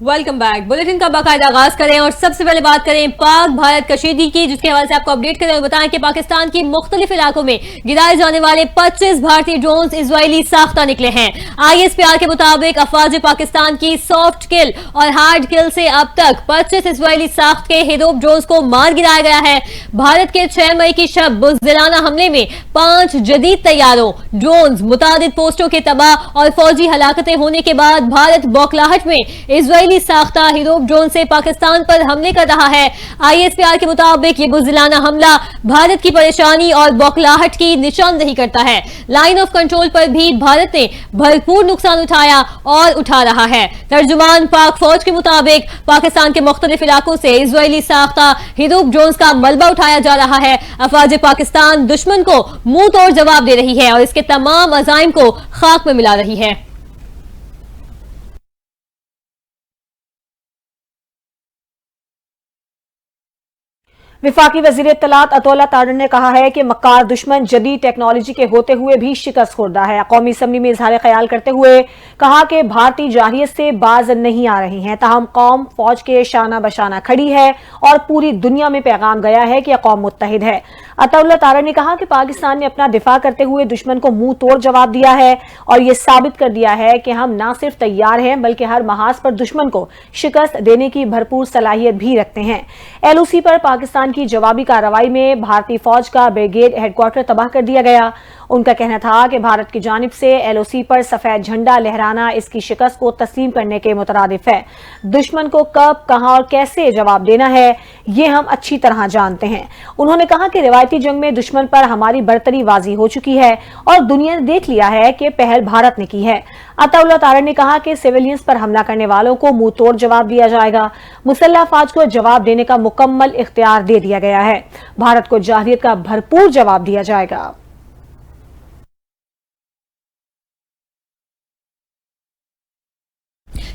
Welcome back. Bulletin का बाकायदा आगाज करें और सबसे पहले बात करें पाक भारत कशीदगी की, जिसके हवाले से आपको अपडेट करें और बताएं कि पाकिस्तान की मुख्तलिफ इलाकों में गिराए जाने वाले 25 भारतीय ड्रोन इजरायली साख्ता निकले हैं। ISPR के मुताबिक अफवाज पाकिस्तान की सॉफ्ट किल और हार्ड किल से अब तक 25 इजरायली साख्त के हिरोप ड्रोन को मार गिराया गया है। भारत के 6 मई की शब बुज़दिलाना हमले में 5 जदीद तैयारों, ड्रोन, मुतादिद पोस्टों के तबाह और फौजी हलाकतें होने के बाद भारत बौखलाहट में इजरायली साख्ता हिरोप ड्रोन से पाकिस्तान पर हमले कर रहा है। ISPR के मुताबिक ये बुज़दिलाना हमला भारत की परेशानी और बौखलाहट की निशानदेही करता है। लाइन ऑफ कंट्रोल पर भी भारत ने भरपूर नुकसान उठाया और उठा रहा है। तर्जुमान पाक फौज के मुताबिक पाकिस्तान के मुख्तलिफ इलाकों से इजरायली साख्ता हिरोप ड्रोन का मलबा उठाया जा रहा है। अफवाज पाकिस्तान दुश्मन को मुंह तोड़ जवाब दे रही है और इसके तमाम अज़ाइम को खाक में मिला रही है। विफाकी वजीर इत्तलात अतौला तारड़ ने कहा है कि मक्कार दुश्मन जदीद टेक्नोलॉजी के होते हुए भी शिकस्त खुर्दा है। कौमी असम्बली में इजहार ख्याल करते हुए कहा कि भारतीय जाहियत से बाज नहीं आ रही हैं, ताहम कौम फौज के शाना बशाना खड़ी है और पूरी दुनिया में पैगाम गया है कि कौम मुत्तहिद है। अतौला तारड़ ने कहा कि पाकिस्तान ने अपना दिफा करते हुए दुश्मन को मुंह तोड़ जवाब दिया है और ये साबित कर दिया है कि हम न सिर्फ तैयार हैं बल्कि हर महाज पर दुश्मन को शिकस्त देने की भरपूर सलाहियत भी रखते हैं। LOC पर पाकिस्तान की जवाबी कार्रवाई में भारतीय फौज का ब्रिगेड हेडक्वार्टर तबाह कर दिया गया। उनका कहना था कि भारत की जानिब से LOC पर सफेद झंडा लहराना इसकी शिकस्त को तस्लीम करने के मुतरादिफ है। दुश्मन को कब, कहां और कैसे जवाब देना है ये हम अच्छी तरह जानते हैं। उन्होंने कहा कि रिवायती जंग में दुश्मन पर हमारी बरतरी वाजी हो चुकी है और दुनिया ने देख लिया है कि पहल भारत ने की है। अतौला तारड़ ने कहा कि सिविलियंस पर हमला करने वालों को मुंह तोड़ जवाब दिया जाएगा। मुसल्लह फौज को जवाब देने का मुकम्मल इख्तियार दे दिया गया है। भारत को जाहिलियत का भरपूर जवाब दिया जाएगा।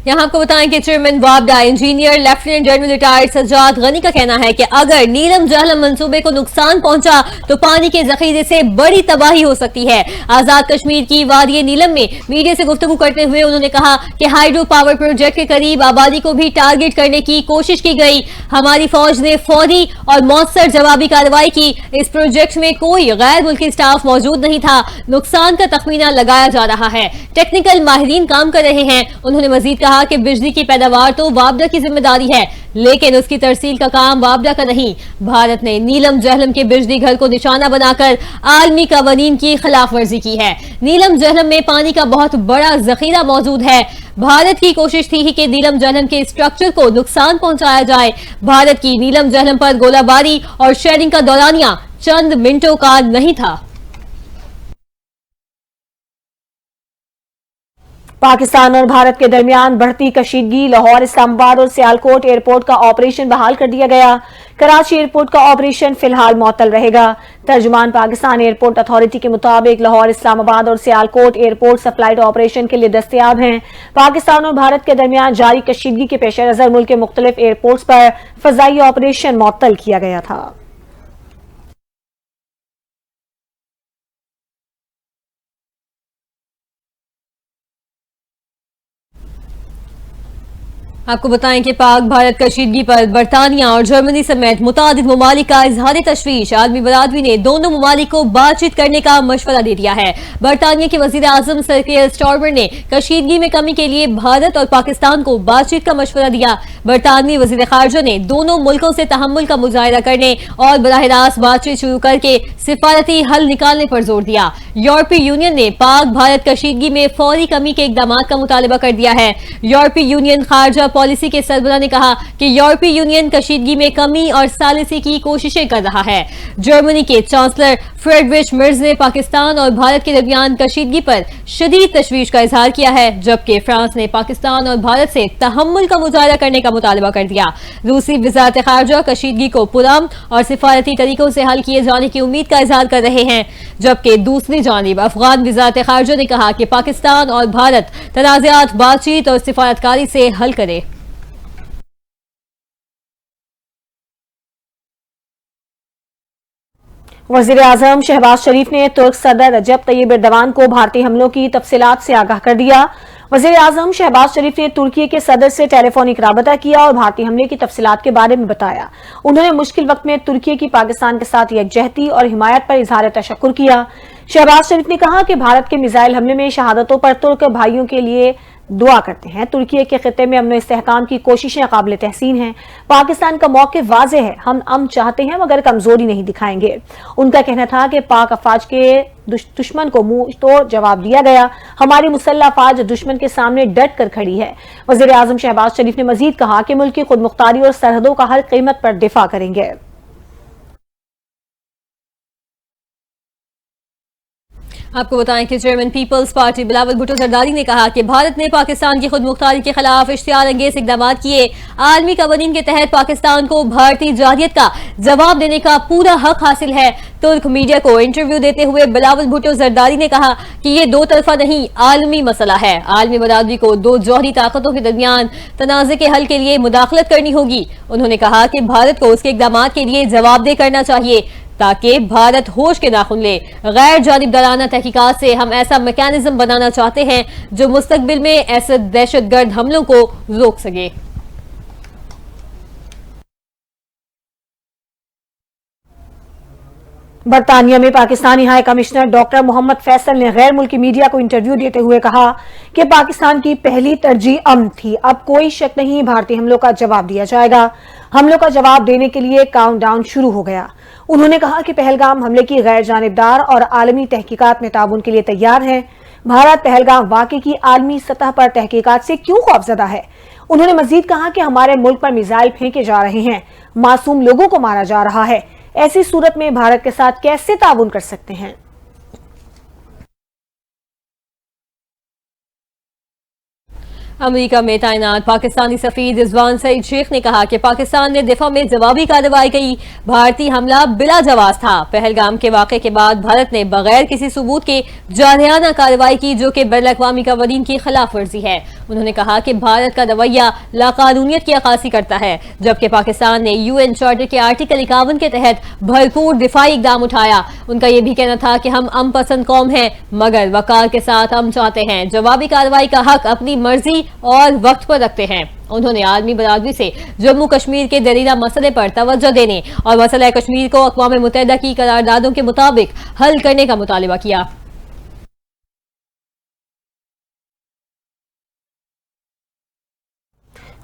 यहां आपको बताएं कि चेयरमैन वाबडा engineer lieutenant general retired Sajjad Ghani का कहना है कि अगर नीलम जहलम मंसूबे को नुकसान पहुंचा तो पानी के जखीरे से बड़ी तबाही हो सकती है। आजाद कश्मीर की वादी नीलम में मीडिया से गुफ्तगू करते हुए उन्होंने कहा कि हाइड्रो पावर प्रोजेक्ट के करीब आबादी को भी टारगेट करने की कोशिश की गई। हमारी फौज ने फौरी और मौसर जवाबी कार्रवाई की। इस प्रोजेक्ट में कोई गैर मुल्की स्टाफ मौजूद नहीं था। नुकसान का तखमीना लगाया जा रहा है, टेक्निकल माहिरीन काम कर रहे हैं। उन्होंने मजीद कहा कि बिजली की पैदावार तो वाबडा की जिम्मेदारी है, लेकिन उसकी तरसील का काम वाबडा का नहीं। भारत ने नीलम जहलम के बिजली घर को निशाना बनाकर आलमी कवानीन की खिलाफ वर्जी की है। नीलम जहलम में पानी का बहुत बड़ा जखीरा मौजूद है। भारत की कोशिश थी कि नीलम जहलम के स्ट्रक्चर को नुकसान पहुंचाया जाए। भारत की नीलम जहलम पर गोलाबारी और शेयरिंग का दौरानिया चंद मिनटों का नहीं था। पाकिस्तान और भारत के दरमियान बढ़ती कशीदगी, लाहौर, इस्लामाबाद और सियालकोट एयरपोर्ट का ऑपरेशन बहाल कर दिया गया। कराची एयरपोर्ट का ऑपरेशन फिलहाल मुअत्तल रहेगा। तर्जुमान पाकिस्तान एयरपोर्ट अथॉरिटी के मुताबिक लाहौर, इस्लामाबाद और सियालकोट एयरपोर्ट फ्लाइट ऑपरेशन के लिए दस्तयाब हैं। पाकिस्तान और भारत के दरमियान जारी कशीदगी के पेश नजर मुल्क के मुख्तलिफ एयरपोर्ट्स पर फजाई ऑपरेशन मुअत्तल किया गया था। आपको बताएं कि पाक भारत कशीदगी पर बरतानिया और जर्मनी समेत मुतादिद ममालिक का इजहार तशवीश। आलमी बरादरी ने दोनों ममालिक को बातचीत करने का मशवरा दे दिया है। बरतानिया के वजीर आजम सर कीयर स्टारमर ने कशीदगी में कमी के लिए भारत और पाकिस्तान को बातचीत का मशवरा दिया। बरतानवी वजीर खारजा ने दोनों मुल्कों से तहम्मुल का मुजाहिरा करने और बराह रास्त बातचीत शुरू करके सिफारती हल निकालने पर जोर दिया। यूरोपीय यूनियन ने पाक भारत कशीदगी में फौरी कमी के इकदाम का मुतालबा कर दिया है। यूरोपीय यूनियन खारजा पॉलिसी के सरबराह ने कहा कि यूरोपीय यूनियन कशीदगी में कमी और सालिसी की कोशिशें कर रहा है। जर्मनी के चांसलर फ्रेडरिच मेर्ज ने पाकिस्तान और भारत के दरमियान कशीदगी पर शदीद तशवीश का इजहार किया है, जबकि फ्रांस ने पाकिस्तान और भारत से तहम्मुल का मुजाहिरा करने का मुतालबा कर दिया। रूसी वज़ारत खारजा कशीदगी को पुरअमन और सिफारती तरीकों से हल किए जाने की उम्मीद का इजहार कर रहे हैं, जबकि दूसरी जानिब अफगान वज़ारत खारजा ने कहा कि पाकिस्तान और भारत तनाज़ात बातचीत और सिफारतकारी से हल करे। वज़ीर आज़म शहबाज शरीफ ने तुर्क सदर रजब तैयब एर्दोगान को भारतीय हमलों की तफसीलात से आगाह कर दिया। वज़ीर आज़म शहबाज शरीफ ने तुर्की के सदर से टेलीफोनिक राबता किया और भारतीय हमले की तफसीलात के बारे में बताया। उन्होंने मुश्किल वक्त में तुर्की की पाकिस्तान के साथ यकजहती और हिमायत पर इजहार तशक्कुर किया। शहबाज शरीफ ने कहा कि भारत के मिसाइल हमले में शहादतों पर तुर्क भाइयों के लिए दुआ करते हैं। तुर्की के खित्ते में अमन इस्तेहकाम की कोशिशें काबिल तहसीन हैं। पाकिस्तान का मौक़िफ़ वाज़े है, हम अमन चाहते हैं मगर कमजोरी नहीं दिखाएंगे। उनका कहना था कि पाक अफवाज के दुश्मन को मुंह तोड़ जवाब दिया गया। हमारी मुसल्लह अफवाज दुश्मन के सामने डट कर खड़ी है। वज़ीर आज़म शहबाज शरीफ ने मजीद कहा कि मुल्क की खुद मुख्तारी और सरहदों का हर कीमत पर दिफा करेंगे। आपको बताएं कि चेयरमैन पीपल्स पार्टी बिलावल भुट्टो जरदारी ने कहा कि भारत ने पाकिस्तान की खुद मुख्तारी के खिलाफ इश्तियार अंगेज इकदाम किए। आलमी कवानीन के तहत पाकिस्तान को भारतीय जाहियत का जवाब देने का पूरा हक हासिल है। तुर्क मीडिया को इंटरव्यू देते हुए बिलावल भुट्टो जरदारी ने कहा कि ये दो तरफा नहीं, आलमी मसला है। आलमी बरादरी को दो जौहरी ताकतों के दरमियान तनाज़े के हल के लिए मुदाखलत करनी होगी। उन्होंने कहा कि भारत को उसके इकदाम के लिए जवाबदेह करना चाहिए ताकि भारत होश के नाखुन ले। गैर जानिबदाराना तहकीकात से हम ऐसा मैकेनिज्म बनाना चाहते हैं जो मुस्तकबिल में ऐसे दहशतगर्द हमलों को रोक सके। बरतानिया में Pakistani high commissioner doctor Mohammad Faisal ने गैर मुल्की मीडिया को इंटरव्यू देते हुए कहा कि पाकिस्तान की पहली तरजीह अमन थी। अब कोई शक नहीं, भारतीय हमलों का जवाब दिया जाएगा। हमलों का जवाब देने के लिए काउंटडाउन शुरू हो गया। उन्होंने कहा कि पहलगाम हमले की गैर जानिबदार और आलमी तहकीकात में ताउन के लिए तैयार है। भारत पहलगाम वाक़े की आलमी सतह पर तहकीकात से क्यों खौफजदा है। उन्होंने मजीद कहा कि हमारे मुल्क पर मिसाइल फेंके जा रहे हैं, मासूम लोगों को मारा जा रहा है। ऐसी सूरत में भारत के साथ कैसे ताउन कर सकते हैं। अमेरिका में तैनात पाकिस्तानी सफीर रिजवान सईद शेख ने कहा कि पाकिस्तान ने दिफा में जवाबी कार्रवाई की। भारतीय हमला बिला जवाब था। पहलगाम के वाक़े के बाद भारत ने बगैर किसी सबूत के जारहाना कार्रवाई की जो कि बैनुल-अक़वामी कवानीन की खिलाफ वर्जी है। उन्होंने कहा कि भारत का रवैया लाकानूनियत की अक्कासी करता है, जबकि पाकिस्तान ने UN चार्टर के आर्टिकल 51 के तहत भरपूर दिफाई इकदाम उठाया। उनका यह भी कहना था कि हम अमन पसंद कौम हैं मगर वकार के साथ अमन चाहते हैं। जवाबी कार्रवाई का हक अपनी मर्जी और वक्त पर रखते हैं। उन्होंने आलमी बरादरी से जम्मू कश्मीर के दरीरा मसले पर तवज्जो देने और मसला कश्मीर को अक़वाम मुत्तहिदा की करारदादों के मुताबिक हल करने का मुतालिबा किया।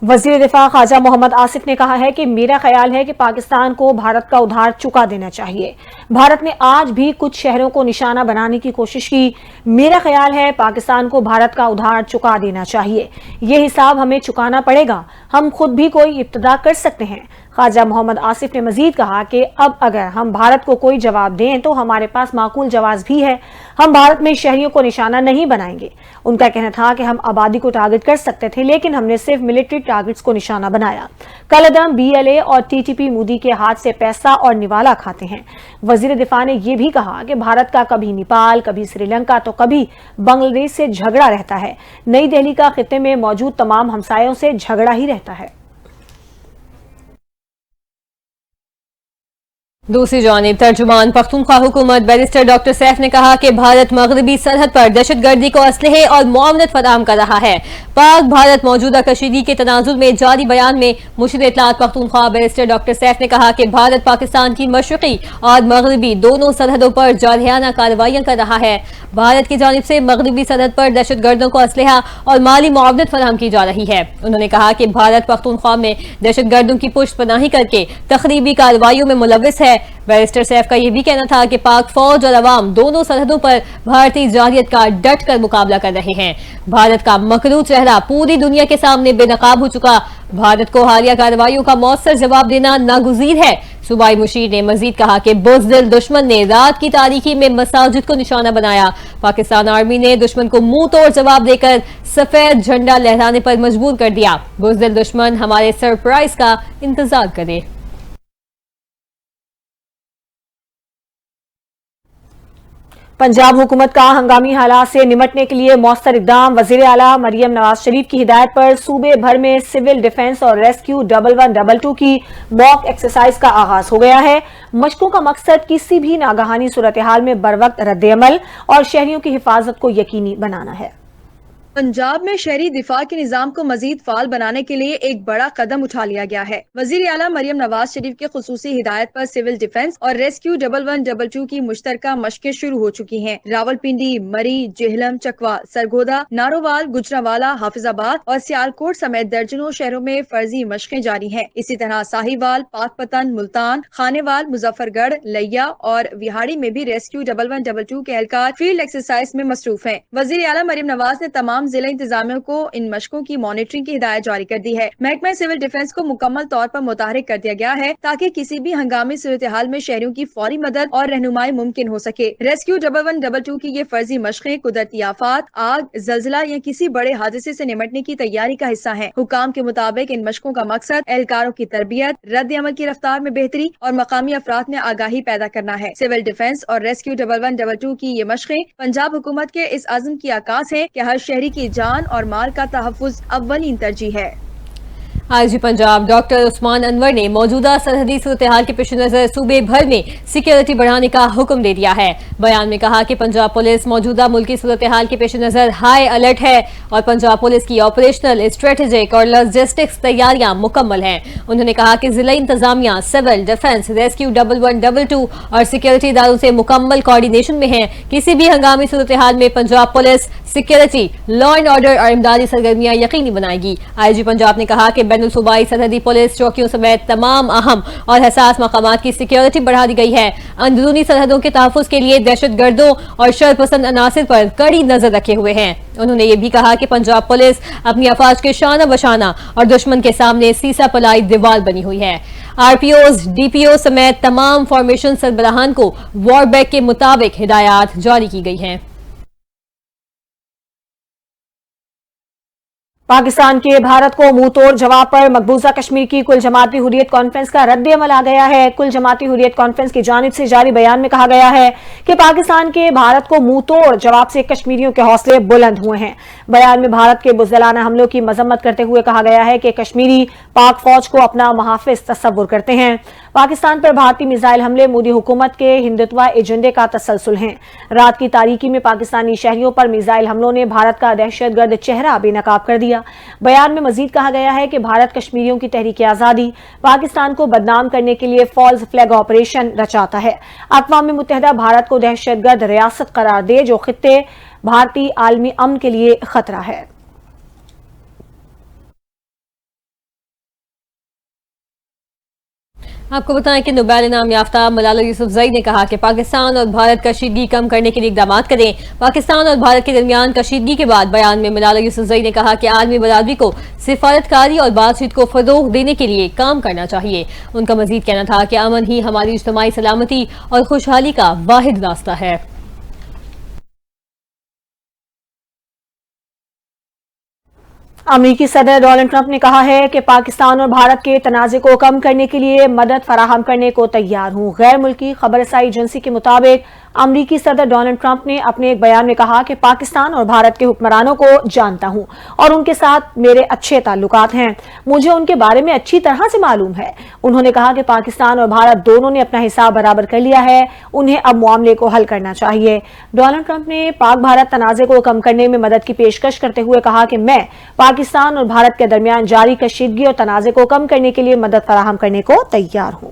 वज़ीर दिफा ख्वाजा मोहम्मद आसिफ ने कहा है कि मेरा ख्याल है कि पाकिस्तान को भारत का उधार चुका देना चाहिए। भारत ने आज भी कुछ शहरों को निशाना बनाने की कोशिश की। मेरा ख्याल है पाकिस्तान को भारत का उधार चुका देना चाहिए। ये हिसाब हमें चुकाना पड़ेगा। हम खुद भी कोई इब्तिदा कर सकते हैं। ख्वाजा मोहम्मद आसिफ ने मजीद कहा कि अब अगर हम भारत को कोई जवाब दें तो हमारे पास माकूल जवाब भी है। हम भारत में शहरियों को निशाना नहीं बनाएंगे। उनका कहना था कि हम आबादी को टारगेट कर सकते थे लेकिन हमने सिर्फ मिलिट्री टारगेट्स को निशाना बनाया। कलअदम BLA और TTP मोदी के हाथ से पैसा और निवाला खाते हैं। वजीर दिफा ने यह भी कहा कि भारत का कभी नेपाल, कभी श्रीलंका तो कभी बांग्लादेश से झगड़ा रहता है। नई दिल्ली का खित्ते में मौजूद तमाम हमसायों से झगड़ा ही रहता है। दूसरी जानिब तर्जुमान पख्तूनख्वा हुकूमत बैरिस्टर डॉक्टर सैफ ने कहा कि भारत मगरबी सरहद पर दहशतगर्दी को असलहे और मुआवनत फराहम कर रहा है। पाक भारत मौजूदा कशीदगी के तनाजुर में जारी बयान में मुशीर इत्तलात पख्तूनख्वा बैरिस्टर डॉक्टर सैफ ने कहा कि भारत पाकिस्तान की मशरकी और मगरबी दोनों सरहदों पर जारहाना कार्रवाइयां कर रहा है। भारत की जानिब से मगरबी सरहद पर दहशतगर्दों को असलहा और माली मुआवनत फराहम की जा रही है। उन्होंने कहा कि भारत पख्तूनख्वा में दहशतगर्दों की पुष्ट पनाही करके तखरीबी कार्रवाइयों में मुलविस है। बैरिस्टर सैफ का यह भी कहना था कि पाक फौज और अवाम दोनों सरहदों पर भारतीय जारहियत का डट कर मुकाबला कर रहे हैं। भारत का मकरू चेहरा पूरी दुनिया के सामने बेनकाब हो चुका। भारत को हालिया कार्रवाइयों का मौसर जवाब देना नागुज़ीर है। सूबाई मुशीर ने मजीद कहा कि बुज़दिल दुश्मन ने रात की तारीकी में मसाजिद को निशाना बनाया। पाकिस्तान आर्मी ने दुश्मन को मुंह तोड़ जवाब देकर सफेद झंडा लहराने पर मजबूर कर दिया। बुज़दिल दुश्मन हमारे सरप्राइज का इंतजार करे। पंजाब हुकूमत का हंगामी हालात से निमटने के लिए मौसर इकदाम। वजीर आला मरियम नवाज शरीफ की हिदायत पर सूबे भर में सिविल डिफेंस और रेस्क्यू 1112 की मॉक एक्सरसाइज का आगाज हो गया है। मशकों का मकसद किसी भी नागहानी सूरत हाल में बर वक्त रद्द अमल और शहरियों की हिफाजत को यकीनी बनाना है। पंजाब में शहरी दिफा के निजाम को मजीद फाल बनाने के लिए एक बड़ा कदम उठा लिया गया है। वजीर आला मरियम नवाज शरीफ के खुसूसी हिदायत पर सिविल डिफेंस और रेस्क्यू 1112 की मुश्तरका मशकें शुरू हो चुकी हैं। रावलपिंडी, मरी, जेहलम, चकवा, सरगोदा, नारोवाल, गुजरावाला, हाफिजाबाद और सियालकोट समेत दर्जनों शहरों में फर्जी मशकें जारी हैं। इसी तरह साहिवाल, पाकपतन, मुल्तान, खानेवाल, मुजफ्फरगढ़, लिया और विहाड़ी में भी रेस्क्यू 1112 के एहलकार फील्ड एक्सरसाइज में मसरूफ हैं। वजीर आला मरियम नवाज ने तमाम जिला इंतजामिया को इन मशकों की मॉनिटरिंग की हिदायत जारी कर दी है। महकमा सिविल डिफेंस को मुकम्मल तौर पर मुतहरिक कर दिया गया है ताकि किसी भी हंगामी सूरत हाल में शहरियों की फौरी मदद और रहनुमाई मुमकिन हो सके। रेस्क्यू 1112 की ये फर्जी मशकें कुदरती आफात, आग, जल्जला या किसी बड़े हादसे से निमटने की तैयारी का हिस्सा है। हुकाम के मुताबिक इन मशकों का मकसद एहलकारों की तरबियत, रद्द अमल की रफ्तार में बेहतरी और मकामी अफराद में आगाही पैदा करना है। सिविल डिफेंस और रेस्क्यू 1112 की ये मशकें पंजाब हुकूमत के इस अज़्म की आकाश है कि हर शहरी की जान और माल का तहफ़्फ़ुज़ अव्वलीन तरजीह है। आईजी पंजाब डॉक्टर उस्मान अनवर ने मौजूदा सरहदी सूरत हाल के पेश नज़र सूबे भर में सिक्योरिटी बढ़ाने का हुक्म दे दिया है। बयान में कहा कि पंजाब पुलिस मौजूदा मुल्की सूरत हाल के पेश नज़र हाई अलर्ट है और पंजाब पुलिस की ऑपरेशनल, स्ट्रेटेजिक और लॉजिस्टिक्स तैयारियां मुकम्मल हैं। उन्होंने कहा कि जिला इंतजामिया, सिविल डिफेंस, रेस्क्यू 1112 और सिक्योरिटी इदारों से मुकम्मल कोऑर्डिनेशन में है। किसी भी हंगामी सूरत हाल में Punjab police security, law and order और इमदादी सरगर्मियां यकीनी बनाएगी। आईजी पंजाब ने कहा कि सूबाई सरहदी पुलिस चौकियों समेत तमाम अहम और हसास मकामात की सिक्योरिटी बढ़ा दी गई है। अंदरूनी सरहदों के तहफ़्फ़ुज़ के लिए दहशतगर्दों और शरपसंद अनासिर पर कड़ी नजर रखे हुए हैं। उन्होंने ये भी कहा कि पंजाब पुलिस अपनी अफवाज के शाना बशाना और दुश्मन के सामने सीसा पलाई दीवार बनी हुई है। आरपीओज, डीपीओ समेत तमाम फॉर्मेशन सरबराहान को वॉर बैग के मुताबिक हिदायत जारी की गई हैं। पाकिस्तान के भारत को मुंह तोड़ जवाब पर मकबूजा कश्मीर की कुल जमाती हुर्रियत कॉन्फ्रेंस का रद्द अमल आ गया है। कुल जमाती हुर्रियत कॉन्फ्रेंस की जानिब से जारी बयान में कहा गया है कि पाकिस्तान के भारत को मुंह तोड़ जवाब से कश्मीरियों के हौसले बुलंद हुए हैं। बयान में भारत के बुज़दिलाना हमलों की मजम्मत करते हुए कहा गया है कि कश्मीरी पाक फौज को अपना मुहाफिज तस्वुर करते हैं। पाकिस्तान पर भारतीय मिसाइल हमले मोदी हुकूमत के हिंदुत्व एजेंडे का तसलसल हैं। रात की तारीकी में पाकिस्तानी शहरियों पर मिसाइल हमलों ने भारत का दहशतगर्द चेहरा बेनकाब कर दिया। बयान में मजीद कहा गया है कि भारत कश्मीरियों की तहरीक आजादी पाकिस्तान को बदनाम करने के लिए फॉल्स फ्लैग ऑपरेशन रचाता है। अक़वाम मुत्तहिदा भारत को दहशतगर्द रियासत करार दे जो खित्ते भारतीय आलमी अमन के लिए खतरा है। आपको बताएं कि नोबेल इनाम याफ्ता मलाला यूसुफजई ने कहा कि पाकिस्तान और भारत कशीदगी कम करने के लिए इक़दाम करें। पाकिस्तान और भारत के दरमियान कशीदगी के बाद बयान में मलाला यूसुफजई ने कहा कि आलमी बरादरी को सिफारतकारी और बातचीत को फ़रोग़ देने के लिए काम करना चाहिए। उनका मजीद कहना था कि अमन ही हमारी इज्तिमाई सलामती और खुशहाली का वाहिद रास्ता है। अमेरिकी सदर डोनाल्ड ट्रंप ने कहा है कि पाकिस्तान और भारत के तनाज़े को कम करने के लिए मदद फराहम करने को तैयार हूं। गैर मुल्की खबरसाई एजेंसी के मुताबिक अमेरिकी सदर डोनाल्ड ट्रंप ने अपने एक बयान में कहा कि पाकिस्तान और भारत के हुक्मरानों को जानता हूं और उनके साथ मेरे अच्छे ताल्लुकात हैं। मुझे उनके बारे में अच्छी तरह से मालूम है। उन्होंने कहा कि पाकिस्तान और भारत दोनों ने अपना हिसाब बराबर कर लिया है, उन्हें अब मामले को हल करना चाहिए। डोनाल्ड ट्रंप ने पाक भारत तनाज़े को कम करने में मदद की पेशकश करते हुए कहा कि मैं पाकिस्तान और भारत के दरमियान जारी कशीदगी और तनाज़े को कम करने के लिए मदद फराहम करने को तैयार हूं।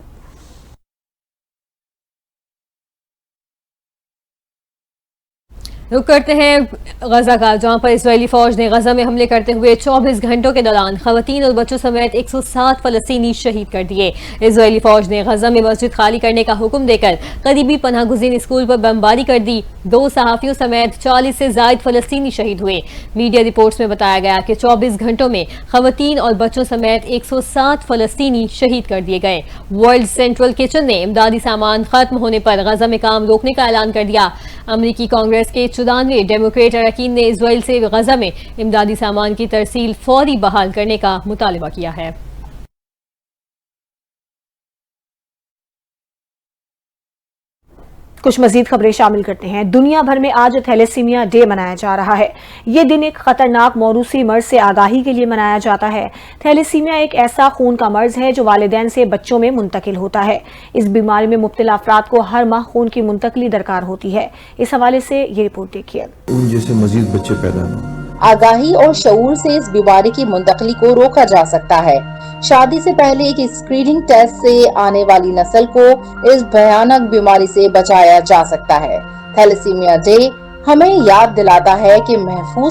रुक करते हैं गजा का, जहां पर इजरायली फौज ने गजा में हमले करते हुए 24 घंटों के दौरान खवातीन और बच्चों समेत 107 फलस्तीनी शहीद कर दिए। इजरायली फौज ने गजा में मस्जिद खाली करने का हुक्म देकर करीबी पनाहगुज़ीन स्कूल पर बमबारी कर दी। 2 सहाफ़ियों समेत 40 से ज़ायद फलस्तीनी शहीद हुए। मीडिया रिपोर्ट्स में बताया गया कि 24 घंटों में खवातीन और बच्चों समेत 107 फलस्तीनी शहीद कर दिए गए। वर्ल्ड सेंट्रल किचन ने इमदादी सामान खत्म होने पर गजा में काम रोकने का ऐलान कर दिया। अमरीकी कांग्रेस के 94 डेमोक्रेट अरकान ने इजराइल से गजा में इमदादी सामान की तरसील फौरी बहाल करने का मुतालबा किया है। कुछ मजीद खबरें शामिल करते हैं। दुनिया भर में आज थैलेसीमिया डे मनाया जा रहा है। ये दिन एक खतरनाक मौरूसी मर्ज से आगाही के लिए मनाया जाता है। थैलेसीमिया एक ऐसा खून का मर्ज है जो वालिदैन से बच्चों में मुंतकिल होता है। इस बीमारी में मुब्तला अफराद को हर माह खून की मुंतकली दरकार होती है। इस हवाले से ये रिपोर्ट देखिए। उन जैसे मजीद बच्चे पैदा हों آگاہی اور شعور سے اس بیماری کی منتقلی کو روکا جا سکتا ہے۔ شادی سے پہلے ایک اسکریننگ ٹیسٹ سے آنے والی نسل کو اس بھیانک بیماری سے بچایا جا سکتا ہے۔ تھیلیسیمیا ڈے ہمیں یاد دلاتا ہے کہ محفوظ